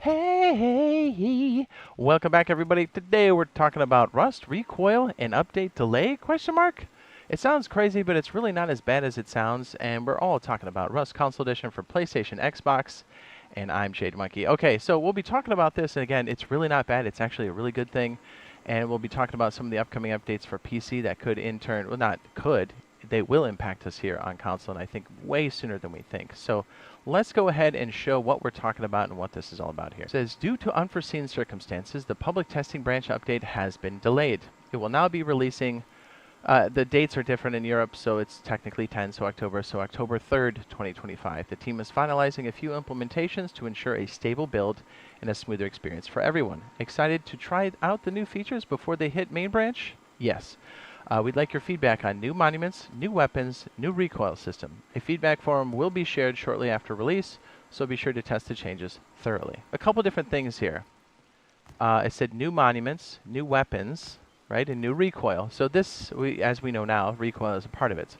Hey, welcome back everybody. Today we're talking about Rust, Recoil, and update delay, question mark? It sounds crazy, but it's really not as bad as it sounds, and we're all talking about Rust Console Edition for PlayStation, Xbox, and I'm Jade Monkey. Okay, so we'll be talking about this, and again, it's really not bad. It's actually a really good thing, and we'll be talking about some of the upcoming updates for PC that could in turn, well not could, they will impact us here on console, and I think way sooner than we think. So let's go ahead and show what we're talking about and what this is all about here. It says, due to unforeseen circumstances, the public testing branch update has been delayed. It will now be releasing, the dates are different in Europe, so it's technically 10, so October 3rd, 2025. The team is finalizing a few implementations to ensure a stable build and a smoother experience for everyone. Excited to try out the new features before they hit main branch? Yes. We'd like your feedback on new monuments, new weapons, new recoil system. A feedback forum will be shared shortly after release, so be sure to test the changes thoroughly. A couple different things here. It said new monuments, new weapons, right, and new recoil. So this, as we know now, recoil is a part of it.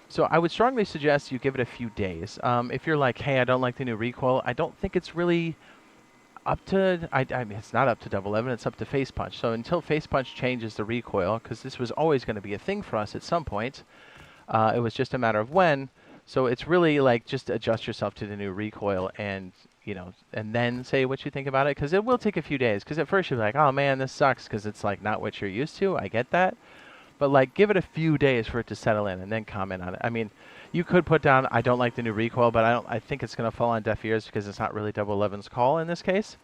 So I would strongly suggest you give it a few days. If you're like, hey, I don't like the new recoil, I don't think it's really up to, I mean, it's not up to Double 11, it's up to Face Punch. So until Face Punch changes the recoil, because this was always going to be a thing for us at some point, it was just a matter of when. So it's really like just adjust yourself to the new recoil and, you know, and then say what you think about it, because it will take a few days. Because at first you're like, oh man, this sucks, because it's like not what you're used to. I get that. But like give it a few days for it to settle in and then comment on it. I mean, you could put down, I don't like the new recoil, but I think it's going to fall on deaf ears because it's not really Double 11's call in this case.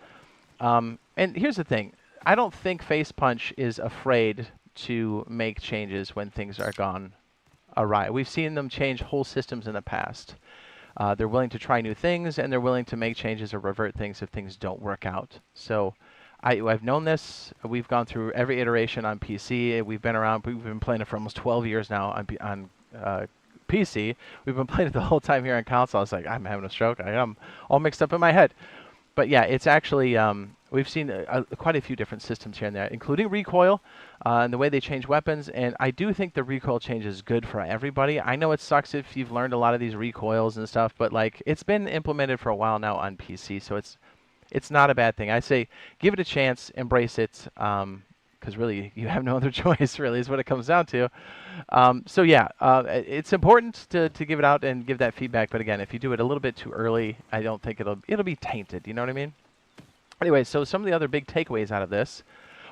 And here's the thing. I don't think Face Punch is afraid to make changes when things are gone awry. We've seen them change whole systems in the past. They're willing to try new things, and they're willing to make changes or revert things if things don't work out. So I've known this. We've gone through every iteration on PC. We've been around. We've been playing it for almost 12 years now on PC. We've been playing it the whole time here on console. It's like, I'm having a stroke. I'm all mixed up in my head. But yeah, it's actually, we've seen quite a few different systems here and there, including recoil, and the way they change weapons. And I do think the recoil change is good for everybody. I know it sucks if you've learned a lot of these recoils and stuff, but like it's been implemented for a while now on PC, so it's not a bad thing. I say give it a chance, embrace it, because really you have no other choice, really, is what it comes down to. So yeah, it's important to give it out and give that feedback. But again, if you do it a little bit too early, I don't think it'll be tainted. You know what I mean? Anyway, so some of the other big takeaways out of this.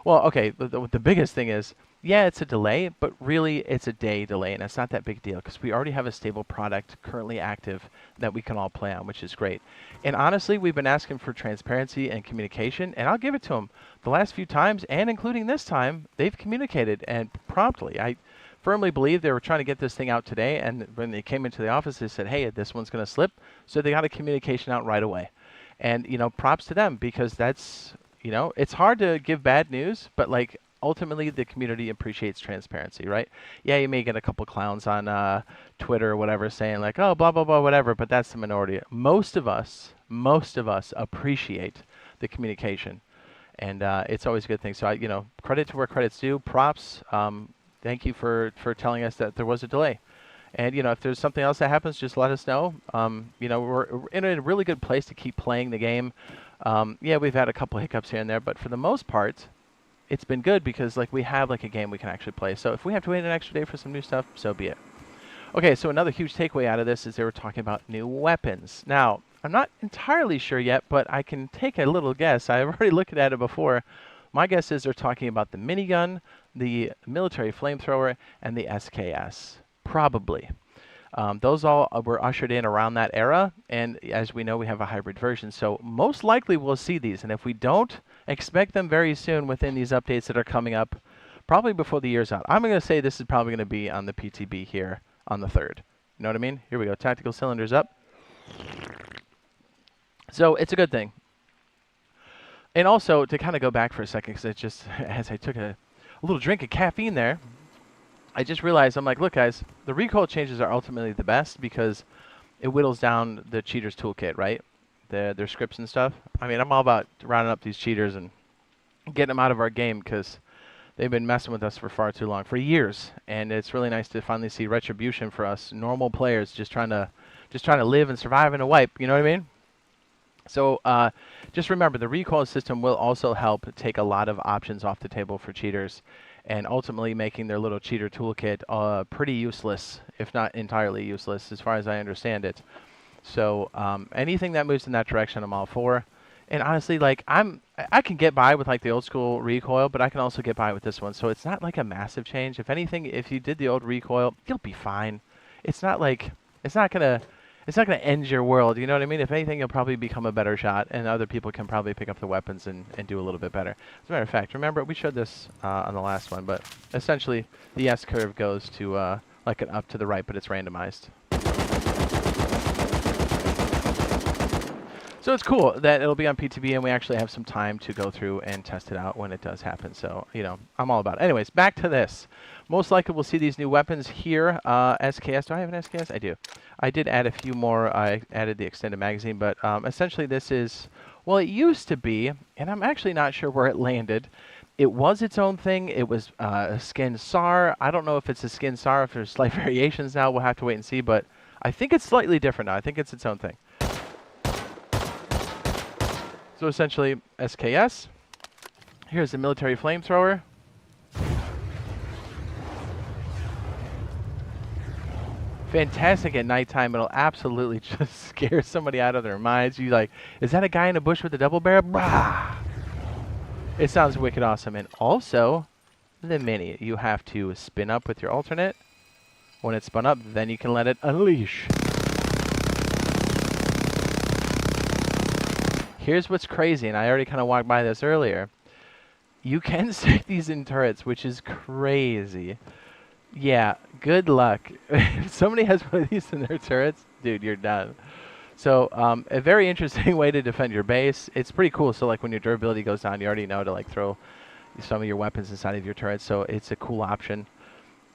Well, okay, the biggest thing is, yeah, it's a delay, but really it's a day delay, and it's not that big deal because we already have a stable product currently active that we can all play on, which is great. And honestly, we've been asking for transparency and communication, and I'll give it to them. The last few times, and including this time, they've communicated, and promptly. I firmly believe they were trying to get this thing out today, and when they came into the office, they said, hey, this one's going to slip, so they got a communication out right away. And, you know, props to them, because that's, you know, it's hard to give bad news, but like, ultimately, the community appreciates transparency, right? Yeah, you may get a couple clowns on Twitter or whatever saying like, oh, blah, blah, blah, whatever, but that's the minority. Most of us appreciate the communication, and it's always a good thing. So, you know, credit to where credit's due, props. Thank you for telling us that there was a delay. And, you know, if there's something else that happens, just let us know. You know, we're in a really good place to keep playing the game. Yeah, we've had a couple hiccups here and there, but for the most part, it's been good because like we have like a game we can actually play. So if we have to wait an extra day for some new stuff, so be it. Okay, so another huge takeaway out of this is they were talking about new weapons. Now, I'm not entirely sure yet, but I can take a little guess. I've already looked at it before. My guess is they're talking about the minigun, the military flamethrower, and the SKS. Probably. Those all were ushered in around that era, and as we know, we have a hybrid version. So most likely we'll see these, and if we don't, expect them very soon within these updates that are coming up, probably before the year's out. I'm going to say this is probably going to be on the PTB here on the 3rd. You know what I mean? Here we go. Tactical cylinders up. So it's a good thing. And also, to kind of go back for a second, because it just, as I took a little drink of caffeine there, I just realized, I'm like, look, guys, the recoil changes are ultimately the best because it whittles down the cheaters' toolkit, right? Their scripts and stuff. I mean, I'm all about rounding up these cheaters and getting them out of our game because they've been messing with us for far too long, for years. And it's really nice to finally see retribution for us normal players just trying to live and survive in a wipe. You know what I mean? So just remember, the recoil system will also help take a lot of options off the table for cheaters, and ultimately making their little cheater toolkit pretty useless, if not entirely useless, as far as I understand it. So anything that moves in that direction, I'm all for. And honestly, like I can get by with like the old school recoil, but I can also get by with this one. So it's not like a massive change. If anything, if you did the old recoil, you'll be fine. It's not like it's not gonna end your world. You know what I mean? If anything, you'll probably become a better shot, and other people can probably pick up the weapons and do a little bit better. As a matter of fact, remember we showed this on the last one, but essentially the S curve goes to like an up to the right, but it's randomized. So it's cool that it'll be on PTB, and we actually have some time to go through and test it out when it does happen. So, you know, I'm all about it. Anyways, back to this. Most likely we'll see these new weapons here. SKS, do I have an SKS? I do. I did add a few more. I added the extended magazine, but essentially this is, well, it used to be, and I'm actually not sure where it landed. It was its own thing. It was a skin SAR. I don't know if it's a skin SAR, if there's slight variations now. We'll have to wait and see, but I think it's slightly different now. I think it's its own thing. So essentially, SKS. Here's the military flamethrower. Fantastic at nighttime. It'll absolutely just scare somebody out of their minds. You like, is that a guy in a bush with a double barrel? Bah! It sounds wicked awesome. And also, the mini. You have to spin up with your alternate. When it's spun up, then you can let it unleash. Here's what's crazy, and I already kind of walked by this earlier. You can stick these in turrets, which is crazy. Yeah, good luck. If somebody has one of these in their turrets, dude, you're done. So a very interesting way to defend your base. It's pretty cool. So like when your durability goes down, you already know to like throw some of your weapons inside of your turrets. So it's a cool option.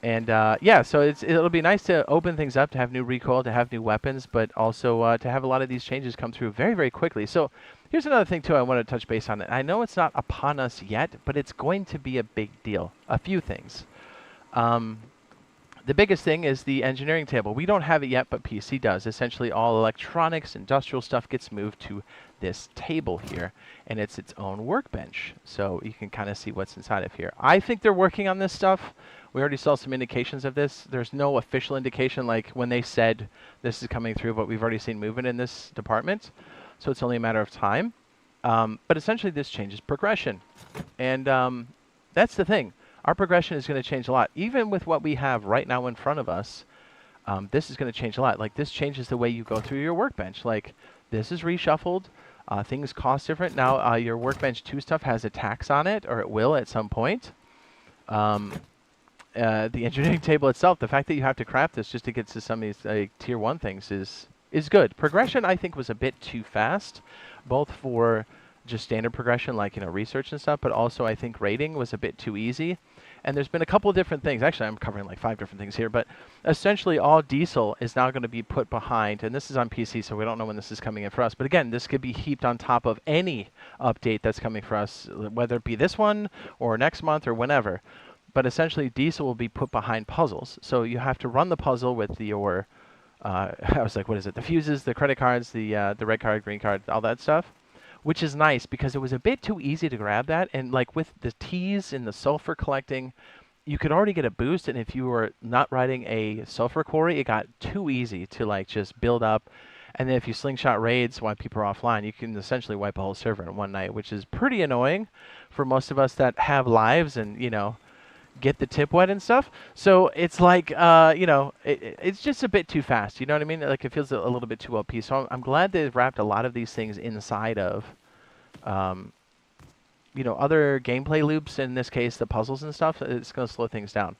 And yeah, so it'll be nice to open things up, to have new recoil, to have new weapons, but also to have a lot of these changes come through very, very quickly. So here's another thing, too, I want to touch base on. I know it's not upon us yet, but it's going to be a big deal. A few things. The biggest thing is the engineering table. We don't have it yet, but PC does. Essentially, all electronics, industrial stuff gets moved to this table here, and it's its own workbench. So you can kind of see what's inside of here. I think they're working on this stuff. We already saw some indications of this. There's no official indication like when they said this is coming through, but we've already seen movement in this department. So it's only a matter of time. But essentially this changes progression. And that's the thing. Our progression is going to change a lot. Even with what we have right now in front of us, this is going to change a lot. Like this changes the way you go through your workbench. Like this is reshuffled. Things cost different. Now your workbench 2 stuff has a tax on it, or it will at some point. The engineering table itself, the fact that you have to craft this just to get to some of these tier 1 things is good. Progression, I think, was a bit too fast, both for just standard progression, like, you know, research and stuff, but also I think rating was a bit too easy. And there's been a couple of different things. Actually, I'm covering like 5 different things here, but essentially all diesel is now going to be put behind, and this is on PC, so we don't know when this is coming in for us. But again, this could be heaped on top of any update that's coming for us, whether it be this one or next month or whenever. But essentially, diesel will be put behind puzzles. So you have to run the puzzle with your, I was like, what is it? The fuses, the credit cards, the red card, green card, all that stuff, which is nice because it was a bit too easy to grab that. And like with the T's and the sulfur collecting, you could already get a boost. And if you were not riding a sulfur quarry, it got too easy to like just build up. And then if you slingshot raids while people are offline, you can essentially wipe a whole server in one night, which is pretty annoying for most of us that have lives and, you know, get the tip wet and stuff. So it's like, you know, it's just a bit too fast. You know what I mean? Like it feels a little bit too OP. So I'm glad they've wrapped a lot of these things inside of, you know, other gameplay loops. In this case, the puzzles and stuff. It's going to slow things down.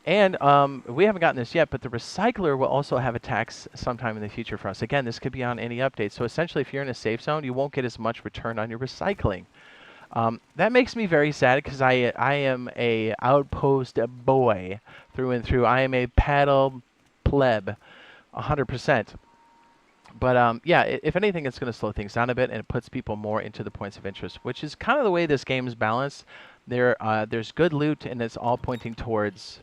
And we haven't gotten this yet, but the recycler will also have a tax sometime in the future for us. Again, this could be on any update. So essentially, if you're in a safe zone, you won't get as much return on your recycling. That makes me very sad because I am a outpost boy through and through. I am a paddle pleb, 100%. But yeah, if anything, it's going to slow things down a bit, and it puts people more into the points of interest, which is kind of the way this game is balanced. There's good loot, and it's all pointing towards,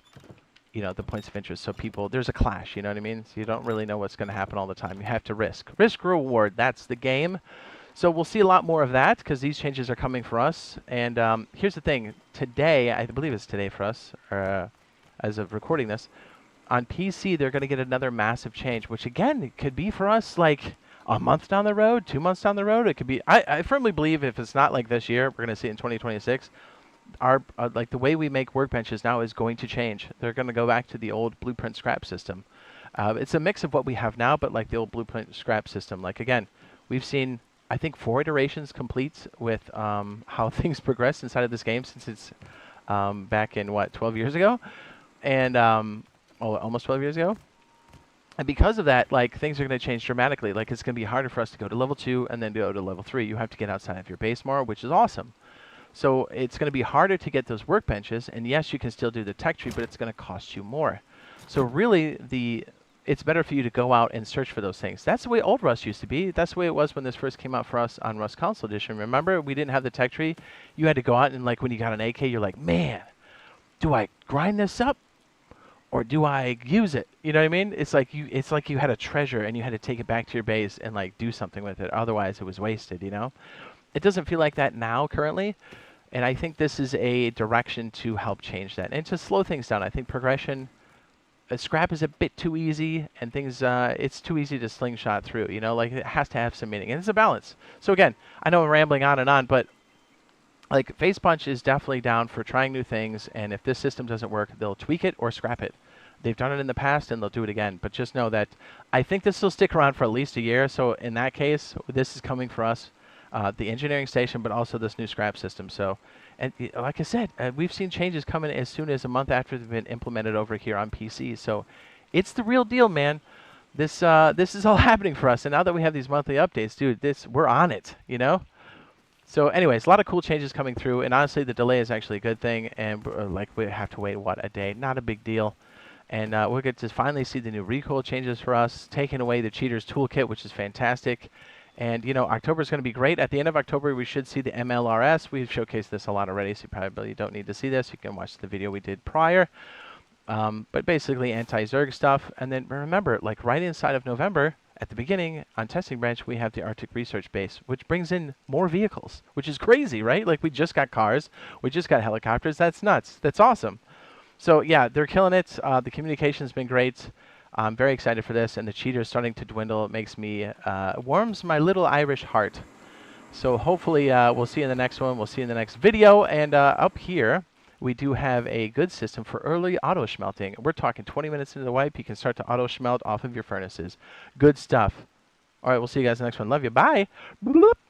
you know, the points of interest. So people, there's a clash, you know what I mean? So you don't really know what's going to happen all the time. You have to risk. Risk reward, that's the game. So we'll see a lot more of that because these changes are coming for us. And here's the thing. Today, I believe it's today for us, or as of recording this, on PC, they're going to get another massive change, which again, it could be for us like a month down the road, 2 months down the road. It could be, I firmly believe if it's not like this year, we're going to see it in 2026. Our like the way we make workbenches now is going to change. They're going to go back to the old blueprint scrap system. It's a mix of what we have now, but like the old blueprint scrap system. Like again, we've seen, I think, 4 iterations complete with how things progress inside of this game since it's back in, what, 12 years ago? And almost 12 years ago. And because of that, like, things are going to change dramatically. Like, it's going to be harder for us to go to level 2 and then go to level 3. You have to get outside of your base more, which is awesome. So it's going to be harder to get those workbenches. And yes, you can still do the tech tree, but it's going to cost you more. So really, it's better for you to go out and search for those things. That's the way old Rust used to be. That's the way it was when this first came out for us on Rust Console Edition. Remember, we didn't have the tech tree. You had to go out and, like, when you got an AK, you're like, man, do I grind this up? Or do I use it? You know what I mean? It's like you had a treasure and you had to take it back to your base and like do something with it. Otherwise, it was wasted. You know, it doesn't feel like that now currently, and I think this is a direction to help change that and to slow things down. I think progression, scrap is a bit too easy, and things it's too easy to slingshot through. You know, like it has to have some meaning, and it's a balance. So again, I know I'm rambling on, but like, Face Punch is definitely down for trying new things, and if this system doesn't work, they'll tweak it or scrap it. They've done it in the past, and they'll do it again. But just know that I think this will stick around for at least a year. So in that case, this is coming for us, the engineering station, but also this new scrap system. So, and like I said, we've seen changes coming as soon as a month after they've been implemented over here on PC. So it's the real deal, man. This is all happening for us. And now that we have these monthly updates, dude, we're on it, you know? So anyways, a lot of cool changes coming through, and honestly, the delay is actually a good thing, and like, we have to wait, what, a day? Not a big deal. And we'll get to finally see the new Recoil changes for us, taking away the Cheaters Toolkit, which is fantastic. And, you know, October is going to be great. At the end of October, we should see the MLRS. We've showcased this a lot already, so you probably don't need to see this. You can watch the video we did prior. But basically anti-Zerg stuff. And then remember, like, right inside of November, at the beginning, on Testing Branch, we have the Arctic Research Base, which brings in more vehicles, which is crazy, right? Like, we just got cars. We just got helicopters. That's nuts. That's awesome. So, yeah, they're killing it. The communication's been great. I'm very excited for this, and the cheaters starting to dwindle. It makes me, warms my little Irish heart. So, hopefully, we'll see you in the next one. We'll see you in the next video. And up here, we do have a good system for early auto smelting. We're talking 20 minutes into the wipe, you can start to auto smelt off of your furnaces. Good stuff. All right, we'll see you guys in the next one. Love you. Bye. Bloop.